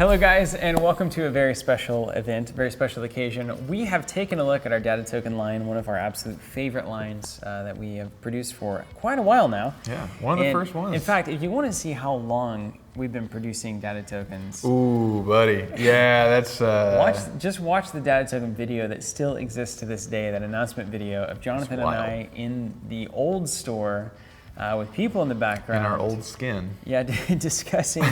Hello guys, and welcome to a very special event, very special occasion. We have taken a look at our data token line, one of our absolute favorite lines that we have produced for quite a while now. Yeah, one of the first ones. In fact, if you want to see how long we've been producing data tokens. Ooh, buddy. Yeah, that's... Just watch the data token video that still exists to this day, that announcement video of Jonathan and I in the old store with people in the background. In our old skin. Yeah, discussing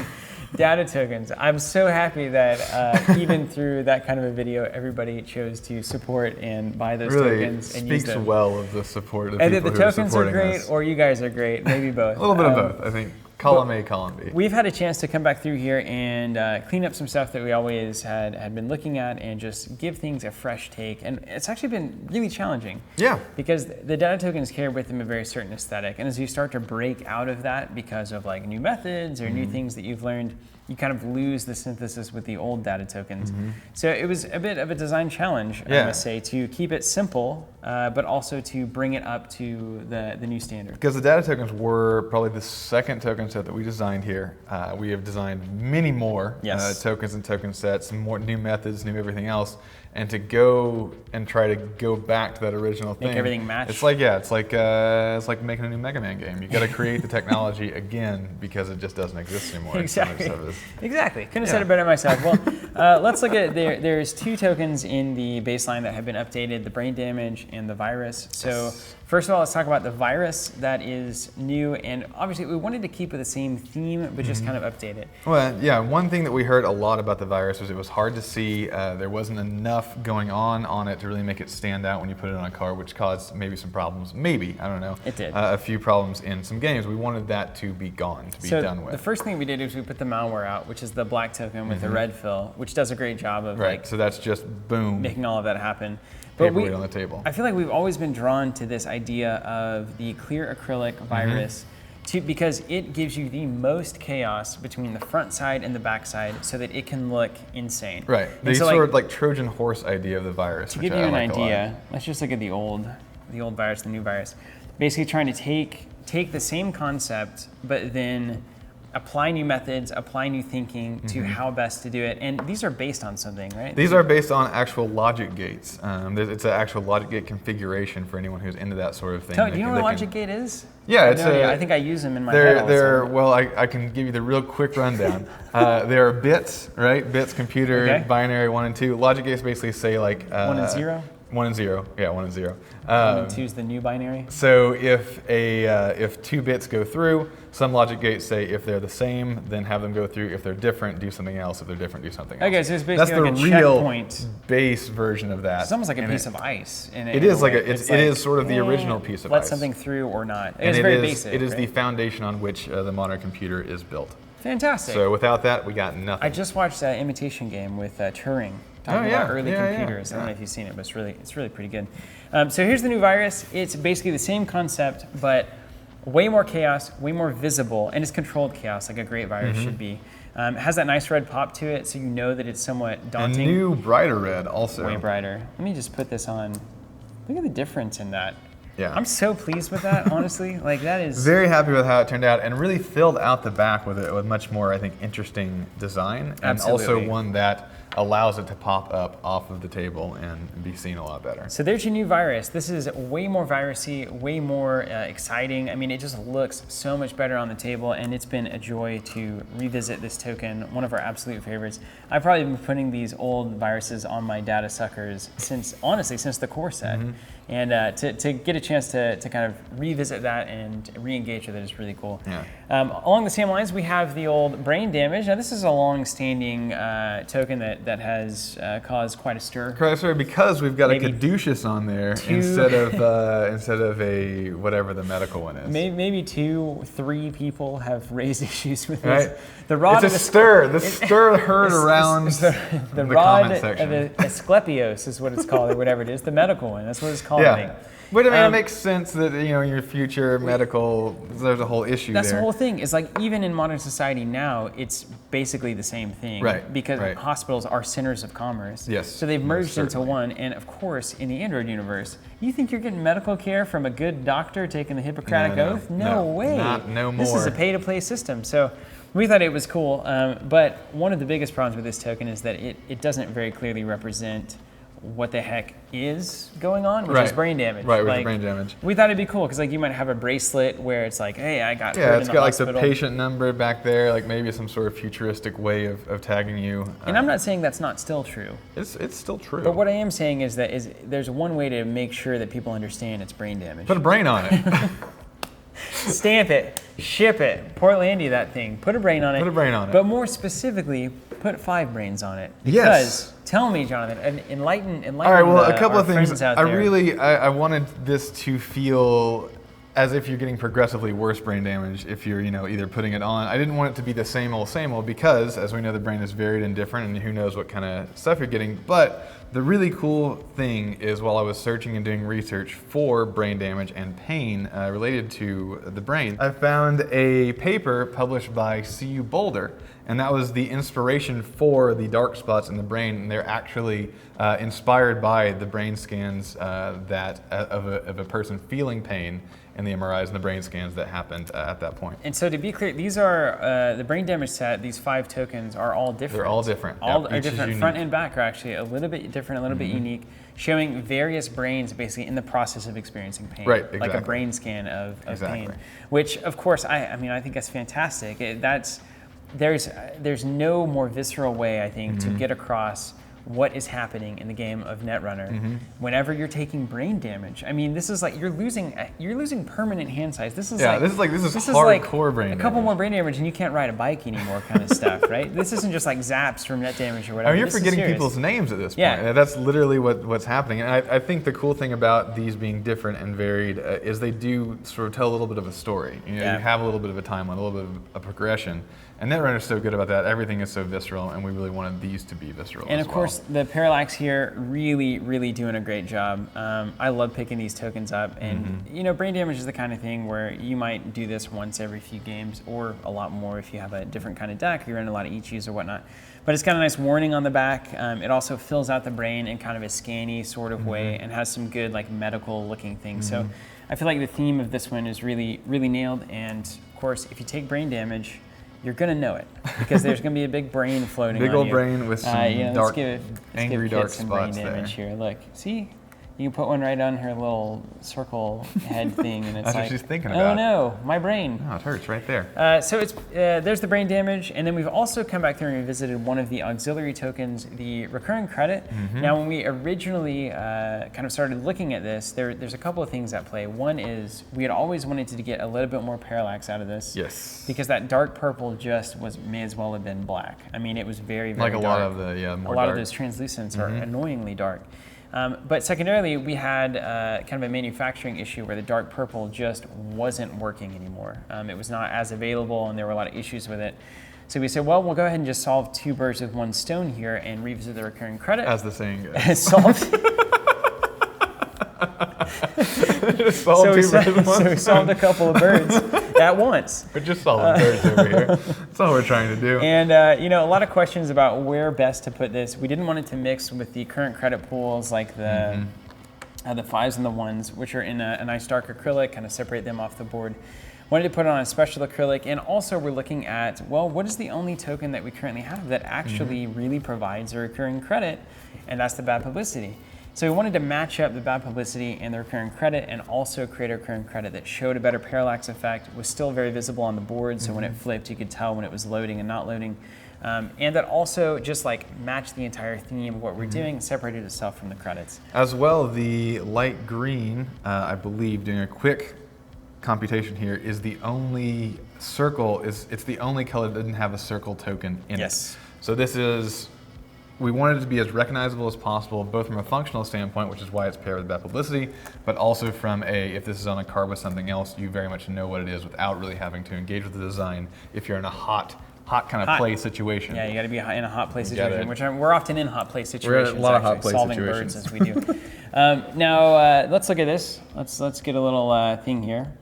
data tokens. I'm so happy that even through that kind of a video, everybody chose to support and buy those tokens and use them. Speaks well of the support of Either people the who are tokens are supporting great us. or you guys are great, maybe both. A little bit of both, I think. Column A, column B. We've had a chance to come back through here and clean up some stuff that we always had been looking at and just give things a fresh take. And it's actually been really challenging. Yeah. Because the data tokens carry with them a very certain aesthetic. And as you start to break out of that because of like new methods or new things that you've learned, you kind of lose the synthesis with the old data tokens. So it was a bit of a design challenge, I must say, to keep it simple, but also to bring it up to the new standard. Because the data tokens were probably the second token set that we designed here. We have designed many more tokens and token sets, some more new methods, new everything else. And to go and try to go back to that original thing. Make everything match. It's like making a new Mega Man game. You got to create the technology again because it just doesn't exist anymore. Exactly. Exactly. Couldn't have said it better myself. Well, let's look at there's two tokens in the baseline that have been updated: the brain damage and the virus. So first of all, let's talk about the virus that is new, and obviously we wanted to keep with the same theme, but just kind of update it. Well, yeah. One thing that we heard a lot about the virus was it was hard to see. There wasn't enough going on it to really make it stand out when you put it on a card, which caused maybe some problems. Maybe, I don't know. It did. A few problems in some games. We wanted that to be gone, to be done with. The first thing we did is we put the malware out, which is the black token with the red fill, which does a great job of so that's just boom, making all of that happen. Paperweight on the table. I feel like we've always been drawn to this idea of the clear acrylic virus because it gives you the most chaos between the front side and the back side so that it can look insane. Right. The sort of like Trojan horse idea of the virus. To give you an idea, let's just look at the old virus, the new virus. Basically trying to take the same concept, but then apply new methods, apply new thinking to how best to do it. And these are based on something, right? These are based on actual logic gates. It's an actual logic gate configuration for anyone who's into that sort of thing. Do you know what a logic gate is? Yeah, I think I use them in my head all the time. Well, I can give you the real quick rundown. There are bits, right? Bits, computer, binary, 1 and 2. Logic gates basically say like... 1 and 0? 1 and 0, yeah, 1 and 0. 1 and 2 is the new binary? So if 2 bits go through, some logic gates say if they're the same, then have them go through. If they're different, do something else. If they're different, do something else. Okay, so it's basically That's like the a real checkpoint. Base version of that. It's almost like a piece of ice. It is sort of the original piece of ice. Let something through or not. It's very basic. It is the foundation on which the modern computer is built. Fantastic. So without that, we got nothing. I just watched that Imitation Game with Turing. Talking about early computers. I don't know if you've seen it, but it's really pretty good. So here's the new virus. It's basically the same concept, but way more chaos, way more visible, and it's controlled chaos like a great virus should be. It has that nice red pop to it, so you know that it's somewhat daunting. A new brighter red also. Way brighter. Let me just put this on. Look at the difference in that. Yeah. I'm so pleased with that, honestly. Like that is very happy with how it turned out, and really filled out the back with much more, I think, interesting design, and also one that allows it to pop up off of the table and be seen a lot better. So there's your new virus. This is way more virusy, way more exciting. I mean, it just looks so much better on the table, and it's been a joy to revisit this token, one of our absolute favorites. I've probably been putting these old viruses on my data suckers since the core set. And to get a chance to kind of revisit that and re-engage with it is really cool. Yeah. Along the same lines, we have the old brain damage. Now, this is a long-standing token that has caused quite a stir. Because we've got a caduceus on there instead of a whatever the medical one is. Maybe 2-3 people have raised issues with this. The rod it's a stir. The stir heard around the rod of Asclepios is what it's called, or whatever it is. The medical one. That's what it's called. Yeah. But I mean, it makes sense that, in your future medical, there's a whole issue That's there. the whole thing. Is like, even in modern society now, it's basically the same thing. Right. Because hospitals are centers of commerce. Yes. So they've merged into one. And of course, in the Android universe, you think you're getting medical care from a good doctor taking the Hippocratic Oath? No way. No more. This is a pay-to-play system. So we thought it was cool. But one of the biggest problems with this token is that it doesn't very clearly represent what the heck is going on, which is brain damage. Right, with brain damage. We thought it'd be cool because you might have a bracelet where it's like, hey, I got hurt in the it's got hospital. like the patient number back there, like maybe some sort of futuristic way of tagging you. And I'm not saying that's not still true. It's still true. But what I am saying is that there's one way to make sure that people understand it's brain damage. Put a brain on it. Stamp it, ship it, Portlandia that thing, put a brain on it. Put a brain on it. But more specifically, put 5 brains on it. Yes. Because, tell me, Jonathan, enlighten All right, well, a couple of things. I I wanted this to feel as if you're getting progressively worse brain damage if you're, either putting it on. I didn't want it to be the same old because, as we know, the brain is varied and different, and who knows what kind of stuff you're getting. But the really cool thing is, while I was searching and doing research for brain damage and pain related to the brain, I found a paper published by CU Boulder, and that was the inspiration for the dark spots in the brain, and they're actually inspired by the brain scans of a person feeling pain and the MRIs and the brain scans that happened at that point. And so to be clear, these are the brain damage set. These 5 tokens are all different. They're all different. All are different. Front and back are actually a little bit different, a little bit unique, showing various brains basically in the process of experiencing pain. Right, exactly. Like a brain scan of pain, which of course I think that's fantastic. There's no more visceral way, I think, to get across what is happening in the game of Netrunner whenever you're taking brain damage. I mean, this is like you're losing permanent hand size. This is hardcore brain damage. A couple more brain damage and you can't ride a bike anymore, kind of stuff, right? This isn't just like zaps from net damage or whatever. I mean, you're forgetting people's names at this point. Yeah. That's literally what's happening. And I think the cool thing about these being different and varied is they do sort of tell a little bit of a story. You have a little bit of a timeline, a little bit of a progression. And Netrunner's so good about that. Everything is so visceral, and we really wanted these to be visceral. And of course, the Parallax here really, really doing a great job. I love picking these tokens up, and brain damage is the kind of thing where you might do this once every few games, or a lot more if you have a different kind of deck, or you're in a lot of Ichis or whatnot. But it's got a nice warning on the back. It also fills out the brain in kind of a scanny sort of way, and has some good like medical looking things. So I feel like the theme of this one is really, really nailed. And of course, if you take brain damage, you're gonna know it because there's gonna be a big brain floating. Big on old you. Brain with some dark, angry dark some spots brain damage there. Here, look, see, you can put one right on her little circle head thing, and it's That's like, what she's thinking about. Oh no, my brain. Oh, it hurts right there. So it's there's the brain damage, and then we've also come back through and visited one of the auxiliary tokens, the recurring credit. Now, when we originally kind of started looking at this, there's a couple of things at play. One is we had always wanted to get a little bit more parallax out of this. Yes. Because that dark purple just may as well have been black. I mean, it was very, very dark. Like a lot of the more a lot of those translucents are annoyingly dark. But secondarily, we had kind of a manufacturing issue where the dark purple just wasn't working anymore. It was not as available, and there were a lot of issues with it. So we said, well, we'll go ahead and just solve 2 birds with 1 stone here and revisit the recurring credit. As the saying goes. So we solved a couple of birds at once. We're just solving birds over here. That's all we're trying to do. And a lot of questions about where best to put this. We didn't want it to mix with the current credit pools, like the 5s and the 1s, which are in a nice dark acrylic, kind of separate them off the board. Wanted to put it on a special acrylic, and also we're looking at, well, what is the only token that we currently have that actually really provides a recurring credit, and that's the bad publicity. So we wanted to match up the bad publicity and the recurring credit, and also create a recurring credit that showed a better parallax effect, was still very visible on the board, so when it flipped, you could tell when it was loading and not loading. And that also just like matched the entire theme of what we're doing, separated itself from the credits. As well, the light green, I believe, doing a quick computation here, is the only circle, it's the only color that didn't have a circle token in it. So this is, we wanted it to be as recognizable as possible, both from a functional standpoint, which is why it's paired with bad publicity, but also from if this is on a card with something else, you very much know what it is without really having to engage with the design if you're in a hot kind of play situation. Yeah, you got to be in a hot play situation, which we're often in hot play situations. We're in a lot of hot play solving situations. birds as we do. Now let's look at this. Let's get a little thing here.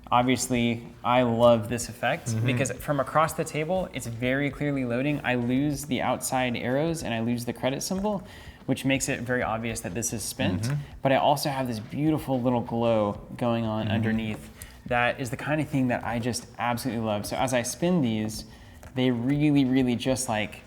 Obviously, I love this effect because from across the table, it's very clearly loading. I lose the outside arrows and I lose the credit symbol, which makes it very obvious that this is spent. But I also have this beautiful little glow going on underneath. That is the kind of thing that I just absolutely love. So as I spin these, they really, really just like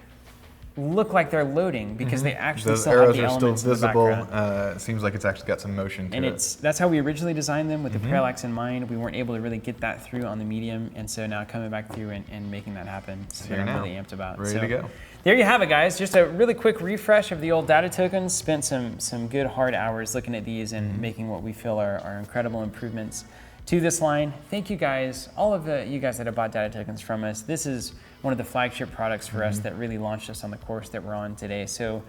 look like they're loading because they actually Those still have arrows the are still elements visible. in the background. It seems like it's actually got some motion to And it. that's how we originally designed them with the parallax in mind. We weren't able to really get that through on the medium, and so now coming back through and making that happen, so I'm really amped about. Ready to go. There you have it, guys. Just a really quick refresh of the old data tokens. Spent some good hard hours looking at these and making what we feel are incredible improvements to this line. Thank you guys, all of you guys that have bought data tokens from us. This is one of the flagship products for us that really launched us on the course that we're on today. So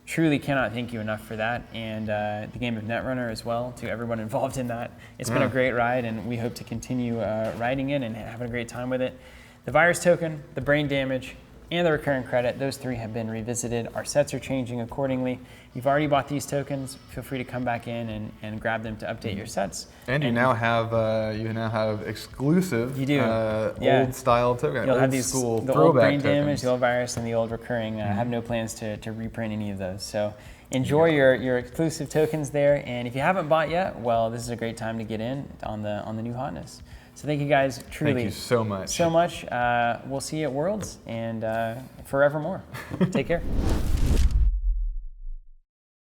truly cannot thank you enough for that. And the game of Netrunner as well, to everyone involved in that. It's been a great ride, and we hope to continue riding it and having a great time with it. The virus token, the brain damage, and the recurring credit, those three have been revisited. Our sets are changing accordingly. You've already bought these tokens. Feel free to come back in and grab them to update your sets. And you now have exclusive old style tokens. You'll have these school the old brain damage, the old virus, and the old recurring. I have no plans to reprint any of those. So enjoy your exclusive tokens there. And if you haven't bought yet, well, this is a great time to get in on the new hotness. So thank you guys, truly. Thank you so much. So much. We'll see you at Worlds and forevermore. Take care.